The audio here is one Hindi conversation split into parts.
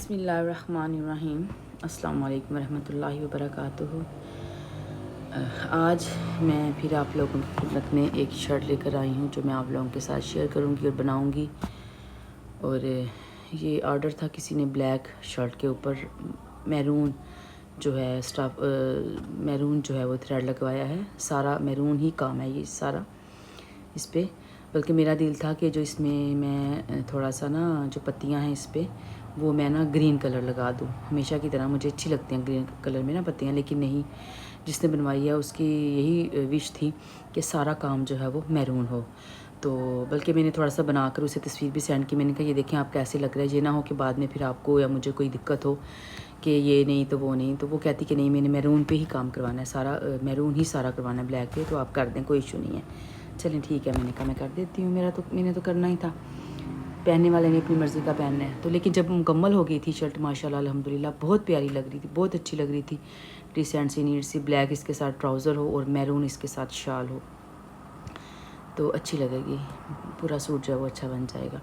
बिस्मिल्लाहिर्रहमानिर्रहीम। अस्सलाम वालेकुम रहमतुल्लाहि व बरकातुहू। आज मैं फिर आप लोगों की खिदमत में एक शर्ट लेकर आई हूँ जो मैं आप लोगों के साथ शेयर करूँगी और बनाऊँगी। और ये ऑर्डर था किसी ने ब्लैक शर्ट के ऊपर मैरून जो है स्टाफ मैरून जो है वो थ्रेड लगवाया है। सारा मैरून ही काम है ये सारा इस पर। बल्कि मेरा दिल था कि जो इसमें मैं थोड़ा सा ना जो पत्तियां हैं इस पर वो मैं ना ग्रीन कलर लगा दूँ। हमेशा की तरह मुझे अच्छी लगती हैं ग्रीन कलर में ना पत्तियां, लेकिन नहीं, जिसने बनवाई है उसकी यही विश थी कि सारा काम जो है वो मैरून हो। तो बल्कि मैंने थोड़ा सा बनाकर उसे तस्वीर भी सेंड की। मैंने कहा ये देखें आप कैसे लग रहा है, ये ना हो कि बाद में फिर आपको या मुझे कोई दिक्कत हो कि ये नहीं तो वो नहीं। तो वो कहती कि नहीं, मैंने मैरून पे ही काम करवाना है, सारा मैरून ही सारा करवाना है ब्लैक पे, तो आप कर दें, कोई इशू नहीं है। चलें ठीक है, मैंने कहा मैं कर देती हूँ, मैंने तो करना ही था, पहनने वाले ने अपनी मर्ज़ी का पहनना है। तो लेकिन जब मुकम्मल हो गई थी शर्ट माशाल्लाह अल्हम्दुलिल्लाह बहुत प्यारी लग रही थी, बहुत अच्छी लग रही थी। Decent C NEET C, black इसके साथ ट्राउज़र हो और मैरून इसके साथ शाल हो तो अच्छी लगेगी, पूरा सूट जो है वो अच्छा बन जाएगा।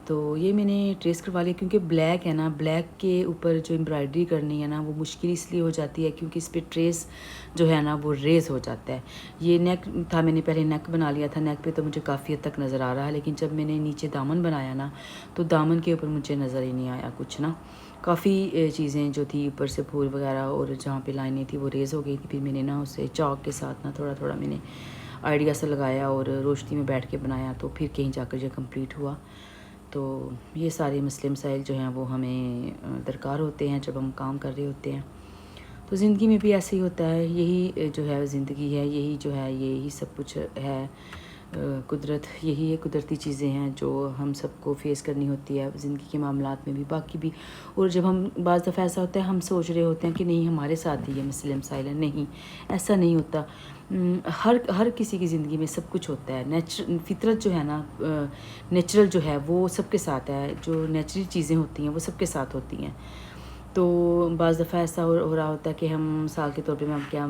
तो ये मैंने ट्रेस करवा लिया क्योंकि ब्लैक है ना, ब्लैक के ऊपर जो एम्ब्रॉयडरी करनी है ना वो मुश्किल इसलिए हो जाती है क्योंकि इस पर ट्रेस जो है ना वो रेज़ हो जाता है। ये नेक था, मैंने पहले नेक बना लिया था, नेक पे तो मुझे काफ़ी हद तक नज़र आ रहा है, लेकिन जब मैंने नीचे दामन बनाया ना तो दामन के ऊपर मुझे नज़र ही नहीं आया कुछ ना। काफ़ी चीज़ें जो थी ऊपर से फूल वगैरह और जहाँ पे लाइनें थी वो रेज़ हो गई थी। फिर मैंने ना उसे चॉक के साथ ना थोड़ा थोड़ा मैंने आइडिया से लगाया और रोशनी में बैठ के बनाया, तो फिर कहीं जाकर जो कंप्लीट हुआ। तो ये सारे मसले मसाइल जो हैं वो हमें दरकार होते हैं जब हम काम कर रहे होते हैं। तो ज़िंदगी में भी ऐसे ही होता है, यही जो है ज़िंदगी है, यही जो है यही सब कुछ है। कुदरत यही है, कुदरती चीज़ें हैं जो हम सबको फेस करनी होती है ज़िंदगी के मामलात में भी, बाकी भी। और जब हम बाज़ दफ़ा ऐसा होता है हम सोच रहे होते हैं कि नहीं हमारे साथ ही ये मसले मसाइल है, नहीं ऐसा नहीं होता। हर किसी की ज़िंदगी में सब कुछ होता है। फितरत जो है ना, नेचुरल जो है वो सबके साथ है, जो नेचुरल चीज़ें होती हैं वो सबके साथ होती हैं। तो बाज़ दफ़ा ऐसा हो रहा होता है कि हम मिसाल के तौर पे मैं क्या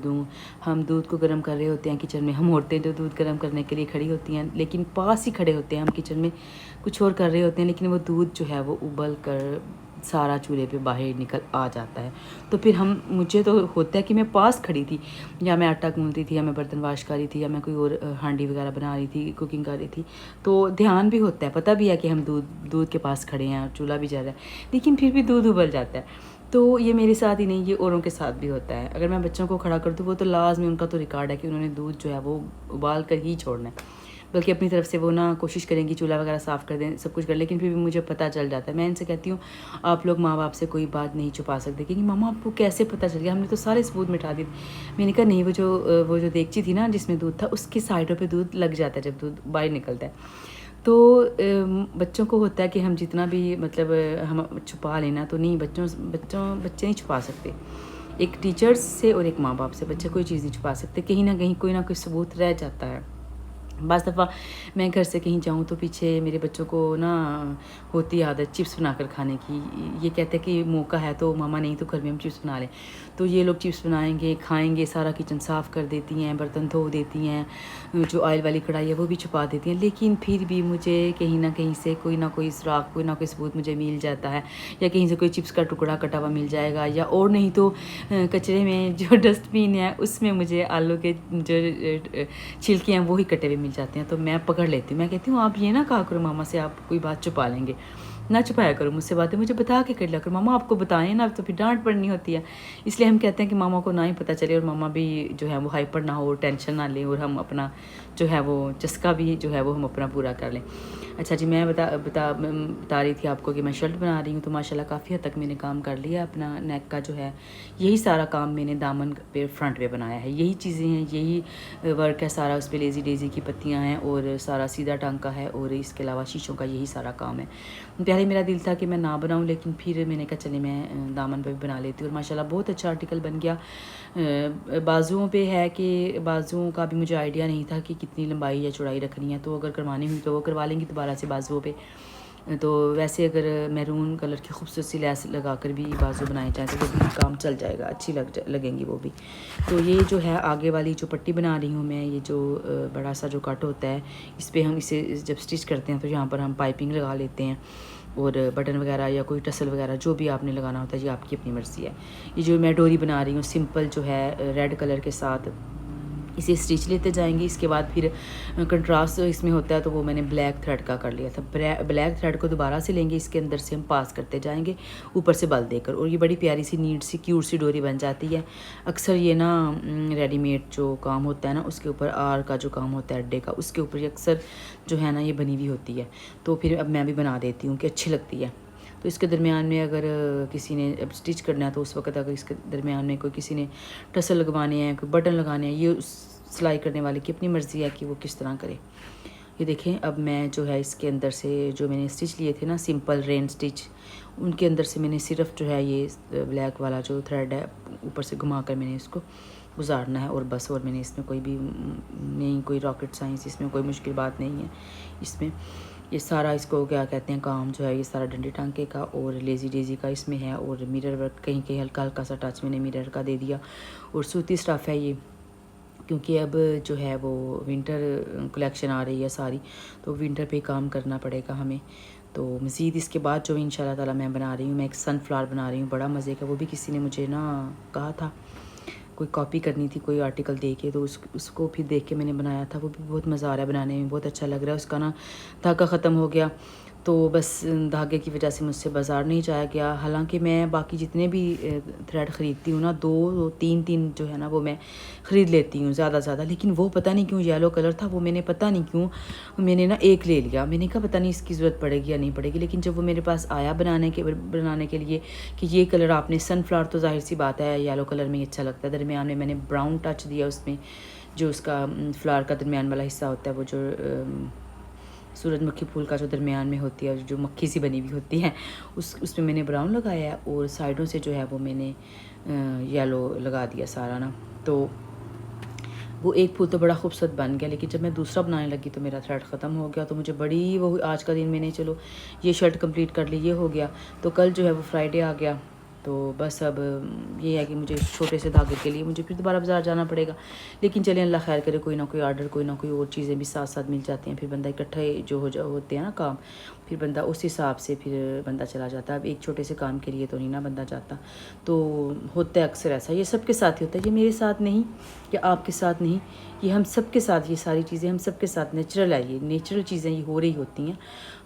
दूँ, हम दूध को गर्म कर रहे होते हैं किचन में, हम औरतें जो दूध गर्म करने के लिए खड़ी होती हैं लेकिन पास ही खड़े होते हैं हम किचन में, कुछ और कर रहे होते हैं, लेकिन वो दूध जो है वो उबल कर सारा चूल्हे पे बाहर निकल आ जाता है। तो फिर मुझे तो होता है कि मैं पास खड़ी थी, या मैं आटा गूंद रही थी, या मैं बर्तन वाश कर रही थी, या मैं कोई और हांडी वगैरह बना रही थी, कुकिंग कर रही थी। तो ध्यान भी होता है, पता भी है कि हम दूध के पास खड़े हैं, चूल्हा भी जल रहा है, लेकिन फिर भी दूध उबल जाता है। तो ये मेरे साथ ही नहीं, ये औरों के साथ भी होता है। अगर मैं बच्चों को खड़ा कर दूँ वो तो लाज़मी, उनका तो रिकॉर्ड है कि उन्होंने दूध जो है वो उबाल कर ही छोड़ना है, बल्कि अपनी तरफ से वो ना कोशिश करेंगी चूल्हा वगैरह साफ़ कर दें, सब कुछ कर, लेकिन फिर भी मुझे पता चल जाता है। मैं इनसे कहती हूँ आप लोग माँ बाप से कोई बात नहीं छुपा सकते, क्योंकि मामा आपको कैसे पता चल गया, हमने तो सारे सबूत मिटा दिए। मैंने कहा नहीं, वो जो देगची थी ना जिसमें दूध था उसकी साइडों पे दूध लग जाता है जब दूध बाहर निकलता है। तो बच्चों को होता है कि हम जितना भी मतलब हम छुपा लेना, तो नहीं, बच्चे नहीं छुपा सकते। एक टीचर्स से और एक माँ बाप से बच्चे कोई चीज़ नहीं छुपा सकते, कहीं ना कहीं कोई ना कोई सबूत रह जाता है। बाज़ दफ़ा मैं घर से कहीं जाऊँ तो पीछे मेरे बच्चों को ना होती आदत चिप्स बनाकर खाने की। ये कहते हैं कि मौका है तो मामा नहीं तो घर में हम चिप्स बना लें, तो ये लोग चिप्स बनाएंगे, खाएंगे, सारा किचन साफ़ कर देती हैं, बर्तन धो देती हैं, जो ऑयल वाली कढ़ाई है वो भी छुपा देती हैं, लेकिन फिर भी मुझे कहीं ना कहीं से कोई ना कोई सुराग, कोई ना कोई सबूत मुझे मिल जाता है, या कहीं से कोई चिप्स का टुकड़ा कटा हुआ मिल जाएगा, या और नहीं तो कचरे में जो डस्टबिन है उसमें मुझे आलू के जो छिलके हैं वो ही कटे हुए मिल जाते हैं। तो मैं पकड़ लेती हूँ, मैं कहती हूँ आप ये ना कहा करो मामा से, आप कोई बात छुपा लेंगे, ना छुपाया करो मुझसे बातें, मुझे बता के कर लिया करो, मामा आपको बताएं ना, तो फिर डांट पड़नी होती है। इसलिए हम कहते हैं कि मामा को ना ही पता चले और मामा भी जो है वो हाइपर ना हो, टेंशन ना लें, और हम अपना जो है वो चस्का भी जो है वो हम अपना पूरा कर लें। अच्छा जी, मैं बता रही थी आपको कि मैं शर्ट बना रही हूँ, तो माशाल्लाह काफ़ी हद तक मैंने काम कर लिया अपना नेक का जो है, यही सारा काम मैंने दामन पे फ्रंट पे बनाया है, यही चीज़ें हैं, यही वर्क है सारा, उस पर लेज़ी डेज़ी की पत्तियाँ हैं और सारा सीधा टांका है, और इसके अलावा शीशों का यही सारा काम है। पहले मेरा दिल था कि मैं ना बनाऊं, लेकिन फिर मैंने कहा चले मैं दामन पे भी बना लेती हूँ, और माशाल्लाह बहुत अच्छा आर्टिकल बन गया। बाजुओं पे है कि बाजुओं का भी मुझे आइडिया नहीं था कि कितनी लंबाई या चौड़ाई रखनी है, तो अगर करवानी हुई तो वो करवा लेंगी दोबारा से बाजुओं पे। तो वैसे अगर मैरून कलर की खूबसूरत सी लैस लगा कर भी बाजू बनाए जाए तो वो भी काम चल जाएगा, अच्छी लगेंगी वो भी। तो ये जो है आगे वाली जो पट्टी बना रही हूँ मैं, ये जो बड़ा सा जो कट होता है, इस पर हम इसे जब स्टिच करते हैं तो यहाँ पर हम पाइपिंग लगा लेते हैं, और बटन वगैरह या कोई टसल वगैरह जो भी आपने लगाना होता है, ये आपकी अपनी मर्ज़ी है। ये जो मैं डोरी बना रही हूँ सिंपल जो है रेड कलर के साथ इसे स्टिच लेते जाएंगे। इसके बाद फिर कंट्रास्ट इसमें होता है तो वो मैंने ब्लैक थ्रेड का कर लिया था। ब्लैक थ्रेड को दोबारा से लेंगे, इसके अंदर से हम पास करते जाएंगे ऊपर से बल देकर, और ये बड़ी प्यारी सी नीट सी क्यूट सी डोरी बन जाती है। अक्सर ये ना रेडीमेड जो काम होता है ना उसके ऊपर आर का जो काम होता है अड्डे का, उसके ऊपर ये अक्सर जो है ना ये बनी हुई होती है। तो फिर अब मैं भी बना देती हूँ कि अच्छी लगती है। तो इसके दरमियान में अगर किसी ने अब स्टिच करना है तो उस वक्त अगर इसके दरमियान में कोई किसी ने टसल लगवाने हैं, कोई बटन लगाने हैं, ये सिलाई करने वाले की अपनी मर्ज़ी है कि वो किस तरह करे। ये देखें अब मैं जो है इसके अंदर से जो मैंने स्टिच लिए थे ना सिंपल रेन स्टिच, उनके अंदर से मैंने सिर्फ जो है ये ब्लैक वाला जो थ्रेड है ऊपर से घुमा कर मैंने इसको गुजारना है और बस। और मैंने इसमें कोई भी नहीं, कोई रॉकेट साइंस, इसमें कोई मुश्किल बात नहीं है। इसमें ये सारा इसको क्या कहते हैं काम जो है ये सारा डंडे टांके का और लेज़ी डेज़ी का इसमें है, और मिरर वर्क कहीं कहीं हल्का हल्का सा टच मैंने मिरर का दे दिया। और सूती स्टफ़ है ये, क्योंकि अब जो है वो विंटर कलेक्शन आ रही है सारी, तो विंटर पे काम करना पड़ेगा हमें। तो मज़ीद इसके बाद जो इंशाल्लाह ताला मैं बना रही हूँ, मैं एक सनफ्लावर बना रही हूँ बड़ा मज़े का। वो भी किसी ने मुझे ना कहा था, कोई कॉपी करनी थी कोई आर्टिकल दे के, तो उसको फिर देख के मैंने बनाया था। वो भी बहुत मज़ा आ रहा है बनाने में, बहुत अच्छा लग रहा है। उसका ना धागा ख़त्म हो गया तो बस धागे की वजह से मुझसे बाज़ार नहीं जाया गया। हालांकि मैं बाकी जितने भी थ्रेड ख़रीदती हूँ ना, दो तीन जो है ना वो मैं ख़रीद लेती हूँ ज़्यादा, लेकिन वो पता नहीं क्यों येलो कलर था, वो मैंने पता नहीं क्यों मैंने ना एक ले लिया। मैंने कहा पता नहीं इसकी ज़रूरत पड़ेगी या नहीं पड़ेगी, लेकिन जब वो मेरे पास आया बनाने के लिए कि ये कलर आपने सनफ्लावर, तो जाहिर सी बात है येलो कलर में अच्छा लगता है। दरमियान में मैंने ब्राउन टच दिया उसमें, जो उसका फ्लावर का दरमियान वाला हिस्सा होता है, वो जो सूरजमुखी फूल का जो दरमियान में होती है जो मक्खी सी बनी हुई होती है उसमें मैंने ब्राउन लगाया है, और साइडों से जो है वो मैंने येलो लगा दिया सारा ना। तो वो एक फूल तो बड़ा खूबसूरत बन गया, लेकिन जब मैं दूसरा बनाने लगी तो मेरा थ्रेड ख़त्म हो गया। तो मुझे बड़ी वो आज का दिन मैंने चलो ये शर्ट कंप्लीट कर ली, ये हो गया। तो कल जो है वो फ्राइडे आ गया, तो बस अब ये है कि मुझे छोटे से धागे के लिए मुझे फिर दोबारा बाज़ार जाना पड़ेगा। लेकिन चलें अल्लाह खैर करे, कोई ना कोई आर्डर, कोई ना कोई और चीज़ें भी साथ साथ मिल जाती हैं। फिर बंदा इकट्ठे जो होते हैं ना काम, फिर बंदा उस हिसाब से फिर बंदा चला जाता है। अब एक छोटे से काम के लिए तो नहीं ना बंदा जाता, तो होता है अक्सर ऐसा। ये सबके साथ ही होता है, ये मेरे साथ नहीं या आपके साथ नहीं, ये हम सब के साथ, ये सारी चीज़ें हम सब के साथ नेचुरल है। ये नेचुरल चीज़ें ये हो रही होती हैं।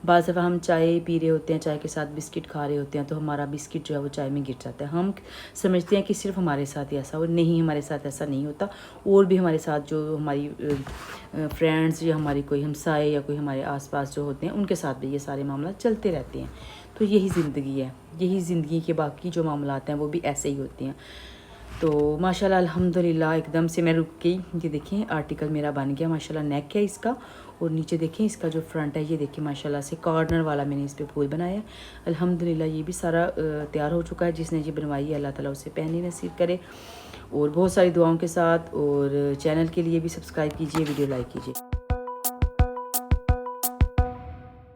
बाज़ दफ़ा हम चाय पी रहे होते हैं, चाय के साथ बिस्किट खा रहे होते हैं, तो हमारा बिस्किट जो है वो चाय में गिर जाता है। हम समझते हैं कि सिर्फ हमारे साथ ही ऐसा हो, नहीं, हमारे साथ ऐसा नहीं होता। और भी हमारे साथ जो हमारी फ्रेंड्स या हमारी कोई हमसाए या कोई हमारे आसपास जो होते हैं, उनके साथ भी ये सारे मामला चलते रहते हैं। तो यही ज़िंदगी है, यही ज़िंदगी के बाकी जो मामलात हैं वो भी ऐसे ही होते हैं। तो माशाल्लाह अल्हम्दुलिल्लाह एकदम से मैं रुक गई। ये देखें आर्टिकल मेरा बन गया माशाल्लाह। नेक है इसका, और नीचे देखें इसका जो फ्रंट है ये देखिए माशाल्लाह से कॉर्नर वाला मैंने इस पे फूल बनाया है। अल्हम्दुलिल्लाह ये भी सारा तैयार हो चुका है। जिसने ये बनवाई है अल्लाह ताला उसे पहनने नसीब करे, और बहुत सारी दुआओं के साथ। और चैनल के लिए भी सब्सक्राइब कीजिए, वीडियो लाइक कीजिए।